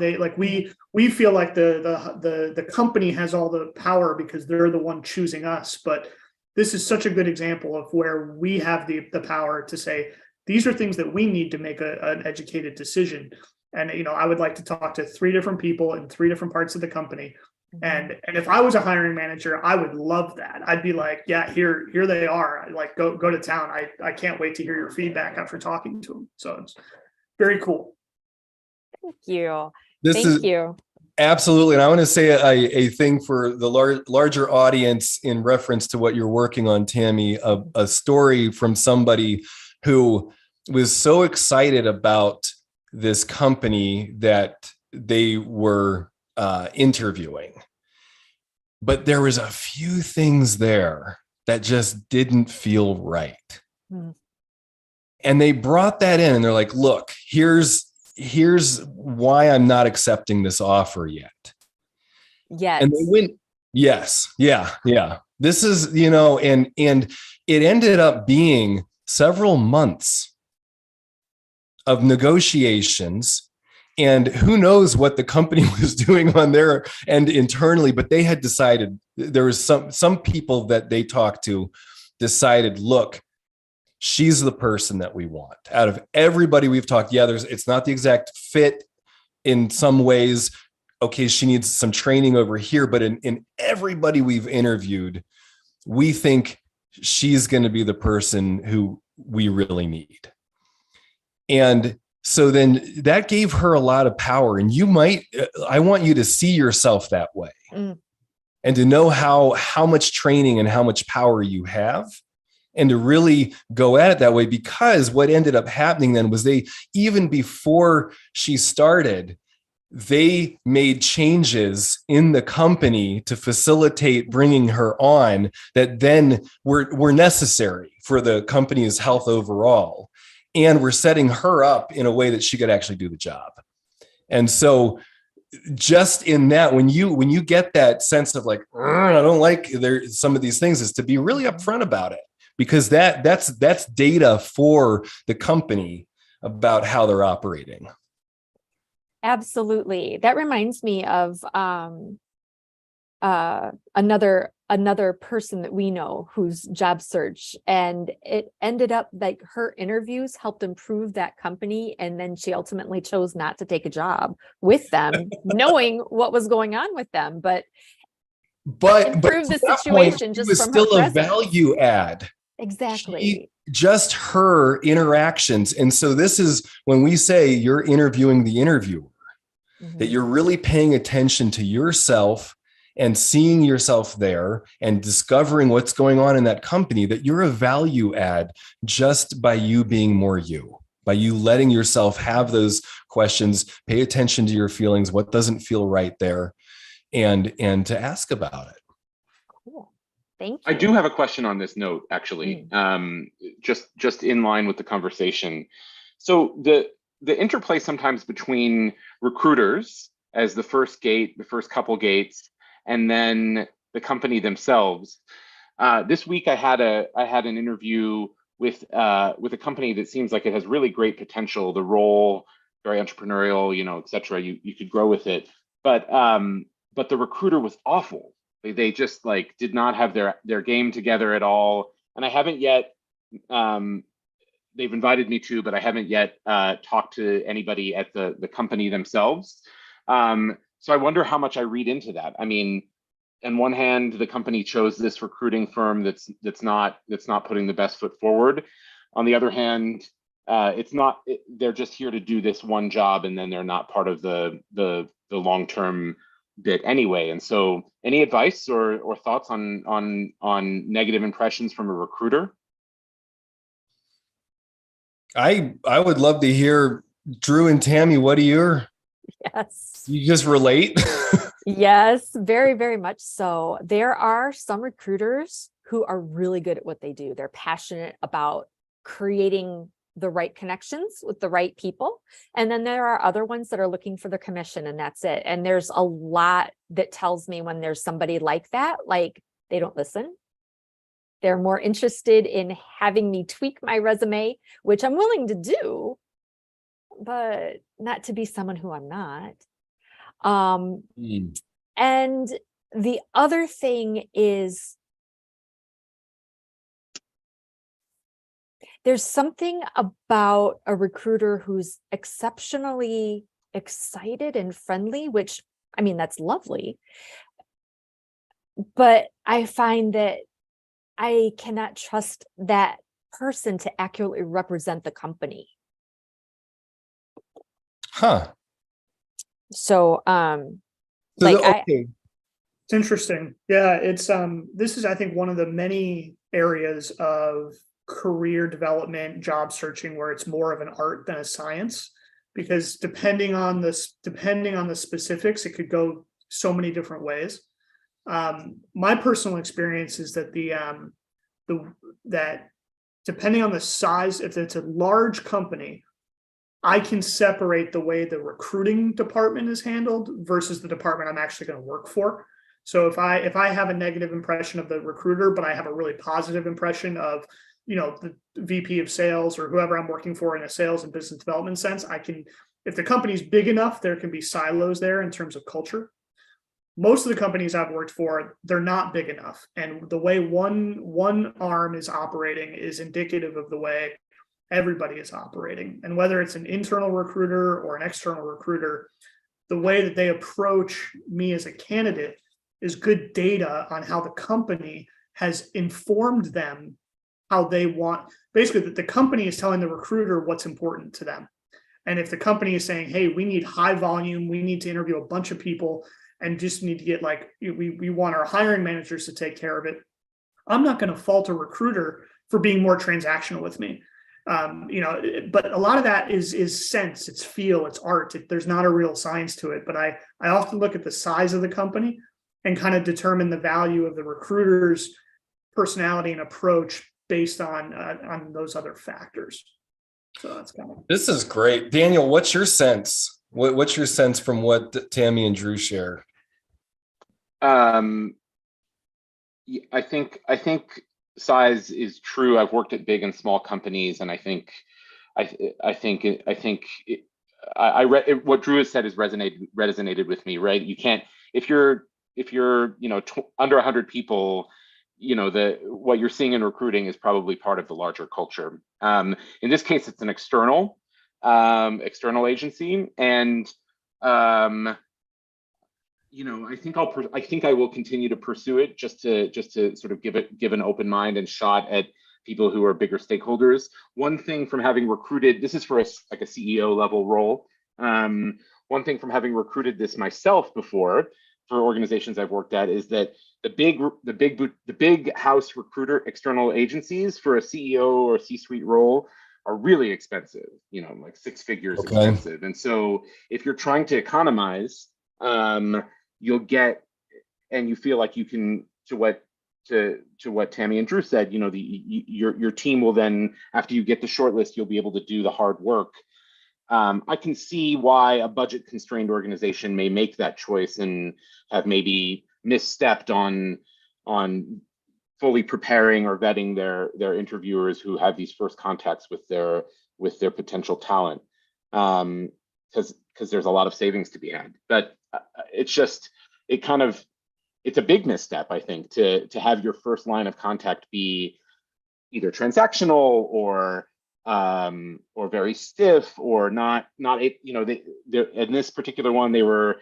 we feel like the company has all the power because they're the one choosing us. But this is such a good example of where we have the power to say, these are things that we need to make an educated decision. And, you know, I would like to talk to 3 different people in 3 different parts of the company. And if I was a hiring manager, I would love that. I'd be like, yeah, here they are. Like, go to town. I can't wait to hear your feedback after talking to them. So it's very cool. Thank you. Thank you. Absolutely. And I want to say a thing for the larger audience in reference to what you're working on, Tammy, a story from somebody who was so excited about this company that they were interviewing. But there was a few things there that just didn't feel right. And they brought that in and they're like, look, here's why I'm not accepting this offer yet. Yes. And they went, yes. Yeah. This is, you know, and it ended up being several months of negotiations, and who knows what the company was doing on their end internally, but they had decided, there was some people that they talked to decided, look, she's the person that we want. Out of everybody we've talked, it's not the exact fit in some ways. Okay, she needs some training over here, but in everybody we've interviewed, we think she's going to be the person who we really need. And so then that gave her a lot of power. And I want you to see yourself that way and to know how much training and how much power you have, and to really go at it that way. Because what ended up happening then was even before she started, they made changes in the company to facilitate bringing her on that then were necessary for the company's health overall. And we're setting her up in a way that she could actually do the job. And so just in that, when you get that sense of like, I don't like some of these things, is to be really upfront about it. Because that's data for the company about how they're operating. Absolutely. That reminds me of another person that we know whose job search, and it ended up like her interviews helped improve that company, and then she ultimately chose not to take a job with them, knowing what was going on with them, but improve the situation just from her presence. It was still a value add. Exactly. Just her interactions. And so this is when we say you're interviewing the interviewer, that you're really paying attention to yourself and seeing yourself there and discovering what's going on in that company, that you're a value add just by you being more you, by you letting yourself have those questions, pay attention to your feelings, what doesn't feel right there, and to ask about it. Cool. Thank I you. do have a question on this note, actually, just in line with the conversation. So the interplay sometimes between recruiters as the first gate, the first couple gates, and then the company themselves. This week I had an interview with a company that seems like it has really great potential. The role, very entrepreneurial, et cetera. You could grow with it, but the recruiter was awful. They just like did not have their game together at all. And I haven't yet. They've invited me to, but I haven't yet talked to anybody at the company themselves. So I wonder how much I read into that. I mean, on one hand, the company chose this recruiting firm that's not putting the best foot forward. On the other hand, they're just here to do this one job, and then they're not part of the long-term bit anyway. And so, any advice or thoughts on negative impressions from a recruiter? I would love to hear, Drew and Tammy, what do you just relate? Yes, very, very much so. There are some recruiters who are really good at what they do. They're passionate about creating the right connections with the right people. And then there are other ones that are looking for the commission, and that's it. And there's a lot that tells me when there's somebody like that, like they don't listen. They're more interested in having me tweak my resume, which I'm willing to do, but not to be someone who I'm not. And the other thing is there's something about a recruiter who's exceptionally excited and friendly, which, I mean, that's lovely. But I find that I cannot trust that person to accurately represent the company. Huh. So, It's interesting. Yeah, it's this is, I think, one of the many areas of career development, job searching, where it's more of an art than a science, because depending on the specifics, it could go so many different ways. My personal experience is that that depending on the size, if it's a large company, I can separate the way the recruiting department is handled versus the department I'm actually going to work for. So if I have a negative impression of the recruiter, but I have a really positive impression of, the VP of sales or whoever I'm working for in a sales and business development sense, if the company's big enough, there can be silos there in terms of culture. Most of the companies I've worked for, they're not big enough. And the way one arm is operating is indicative of the way everybody is operating. And whether it's an internal recruiter or an external recruiter, the way that they approach me as a candidate is good data on how the company has informed them how they want. Basically, that the company is telling the recruiter what's important to them. And if the company is saying, hey, we need high volume, we need to interview a bunch of people and just need to get we want our hiring managers to take care of it, I'm not going to fault a recruiter for being more transactional with me. But a lot of that is sense, it's feel, it's art. There's not a real science to it. But I often look at the size of the company and kind of determine the value of the recruiter's personality and approach based on those other factors. So that's kind of. This is great, Daniel. What's your sense? What's your sense from what Tammy and Drew shared? I think size is true. I've worked at big and small companies, and I read what Drew has said has resonated with me. Right? You can't, if you're under 100 people, what you're seeing in recruiting is probably part of the larger culture. In this case, it's an external agency, and I think I will continue to pursue it just to sort of give an open mind and shot at people who are bigger stakeholders. One thing from having recruited, this is for a CEO level role. One thing from having recruited this myself before for organizations I've worked at is that the big house recruiter external agencies for a CEO or C-suite role are really expensive, like 6 figures Okay. expensive. And so if you're trying to economize, you'll get, and you feel like you can, to what Tammy and Drew said, your team will then, after you get the shortlist, you'll be able to do the hard work. I can see why a budget constrained organization may make that choice and have maybe misstepped on fully preparing or vetting their interviewers who have these first contacts with their potential talent, because there's a lot of savings to be had. But it's a big misstep, I think, to have your first line of contact be either transactional or very stiff, or not in this particular one, they were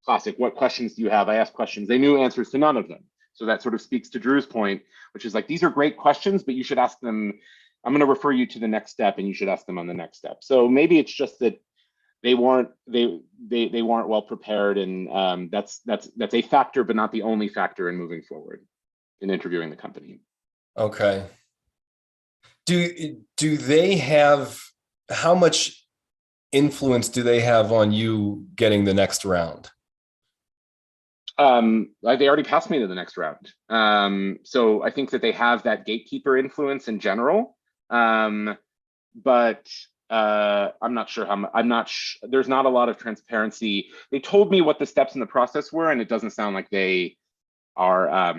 classic, what questions do you have? I asked questions. They knew answers to none of them. So that sort of speaks to Drew's point, which is like, these are great questions, but you should ask them. I'm going to refer you to the next step, and you should ask them on the next step. So maybe it's just that they weren't well prepared, and that's a factor, but not the only factor in moving forward in interviewing the company. Okay. Do they have, how much influence do they have on you getting the next round? They already passed me to the next round. So I think that they have that gatekeeper influence in general. But I'm not sure how. There's not a lot of transparency. They told me what the steps in the process were, and it doesn't sound like they are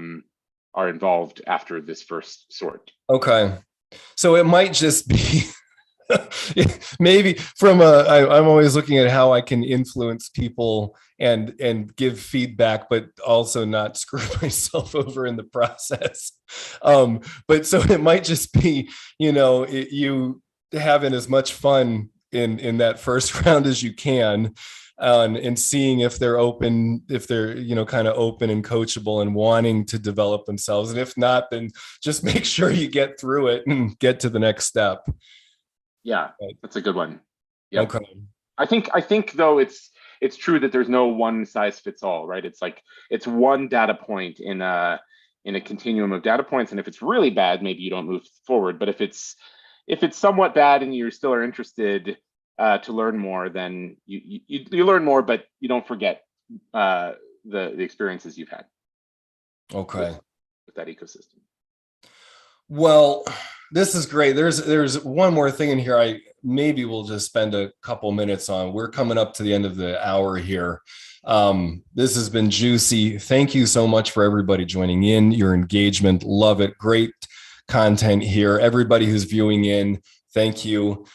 involved after this first sort. Okay, so it might just be maybe I'm always looking at how I can influence people and give feedback, but also not screw myself over in the process. But so it might just be, you having as much fun in that first round as you can, and seeing if they're open, if they're, kind of open and coachable and wanting to develop themselves. And if not, then just make sure you get through it and get to the next step. Yeah, that's a good one. Yeah. Okay. I think though it's true that there's no one size fits all, right? It's like, it's one data point in a continuum of data points. And if it's really bad, maybe you don't move forward. But if it's somewhat bad and you still are interested to learn more, then you learn more, but you don't forget the experiences you've had. Okay. With that ecosystem. Well, this is great. There's one more thing in here maybe we'll just spend a couple minutes on. We're coming up to the end of the hour here. This has been juicy. Thank you so much for everybody joining in, your engagement. Love it. Great content here. Everybody who's viewing in, thank you.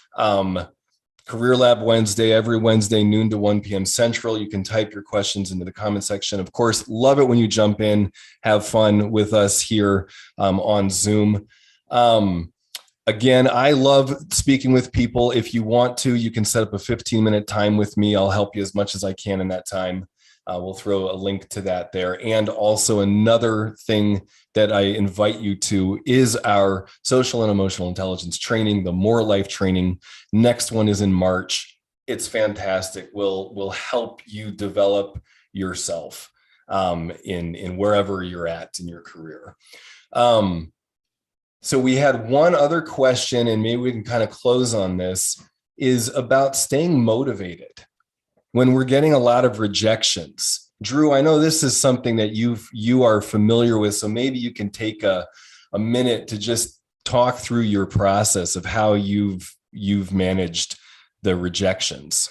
Career Lab Wednesday, every Wednesday, noon to 1 p.m. Central. You can type your questions into the comment section. Of course, love it when you jump in, have fun with us here on Zoom. Again, I love speaking with people. If you want to, you can set up a 15-minute time with me. I'll help you as much as I can in that time. We'll throw a link to that there. And also another thing that I invite you to is our social and emotional intelligence training, the More Life training. Next one is in March. It's fantastic. We'll help you develop yourself in wherever you're at in your career. So we had one other question, and maybe we can kind of close on this, is about staying motivated when we're getting a lot of rejections. Drew, I know this is something that you are familiar with, so maybe you can take a minute to just talk through your process of how you've managed the rejections.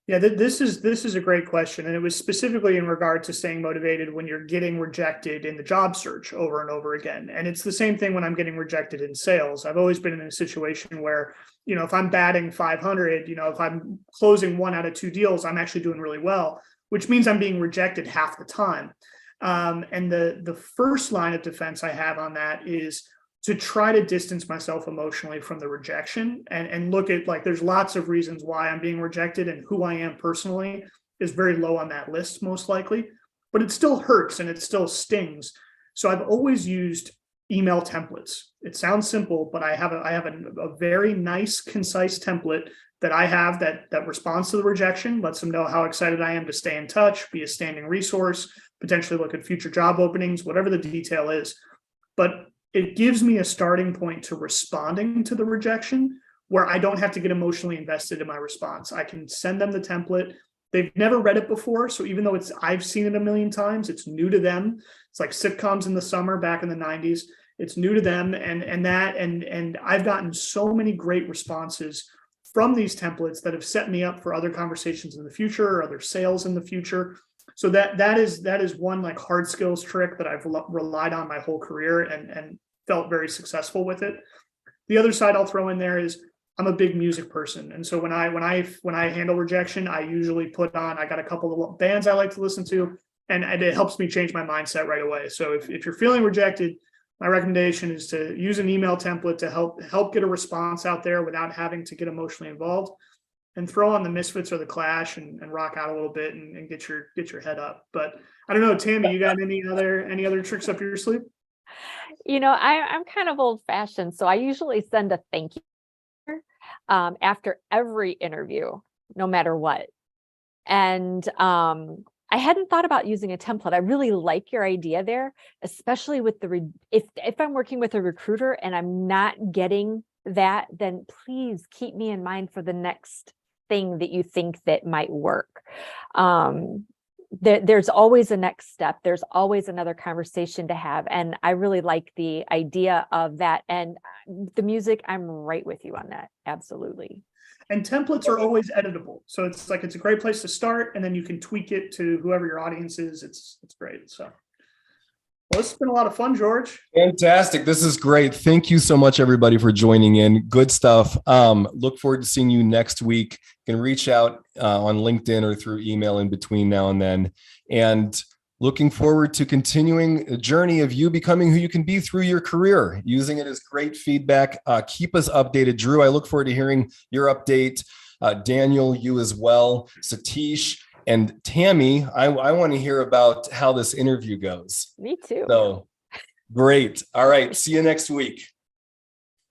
Yeah, this is a great question. And it was specifically in regard to staying motivated when you're getting rejected in the job search over and over again. And it's the same thing when I'm getting rejected in sales. I've always been in a situation where, if I'm batting 500, if I'm closing 1 out of 2 deals, I'm actually doing really well, which means I'm being rejected half the time. And the first line of defense I have on that is to try to distance myself emotionally from the rejection and look at, like, there's lots of reasons why I'm being rejected, and who I am personally is very low on that list, most likely, but it still hurts and it still stings. So I've always used email templates. It sounds simple, but I have a very nice, concise template that I have that responds to the rejection, lets them know how excited I am to stay in touch, be a standing resource, potentially look at future job openings, whatever the detail is. But it gives me a starting point to responding to the rejection where I don't have to get emotionally invested in my response. I can send them the template. They've never read it before. So even though I've seen it a million times, it's new to them. It's like sitcoms in the summer back in the 90s. It's new to them. And I've gotten so many great responses from these templates that have set me up for other conversations in the future or other sales in the future. So that is one like hard skills trick that I've relied on my whole career and felt very successful with it. The other side I'll throw in there is I'm a big music person. And so when I handle rejection, I usually put on, I got a couple of bands I like to listen to, and it helps me change my mindset right away. So if you're feeling rejected, my recommendation is to use an email template to help get a response out there without having to get emotionally involved, and throw on the Misfits or the Clash and rock out a little bit and get your head up. But I don't know, Tammy, you got any other tricks up your sleeve? I'm kind of old fashioned, so I usually send a thank you after every interview, no matter what. And I hadn't thought about using a template. I really like your idea there, especially with if I'm working with a recruiter and I'm not getting that, then please keep me in mind for the next thing that you think that might work. There's always a next step. There's always another conversation to have. And I really like the idea of that. And the music, I'm right with you on that. Absolutely. And templates are always editable. So it's a great place to start, and then you can tweak it to whoever your audience is. It's great. So, well, it's been a lot of fun, George. Fantastic. This is great. Thank you so much, everybody, for joining in. Good stuff. Look forward to seeing you next week. You can reach out on LinkedIn or through email in between now and then. And looking forward to continuing the journey of you becoming who you can be through your career, using it as great feedback. Keep us updated. Drew, I look forward to hearing your update. Daniel, you as well. Satish and Tammy, I want to hear about how this interview goes. Me too. So great. All right. See you next week.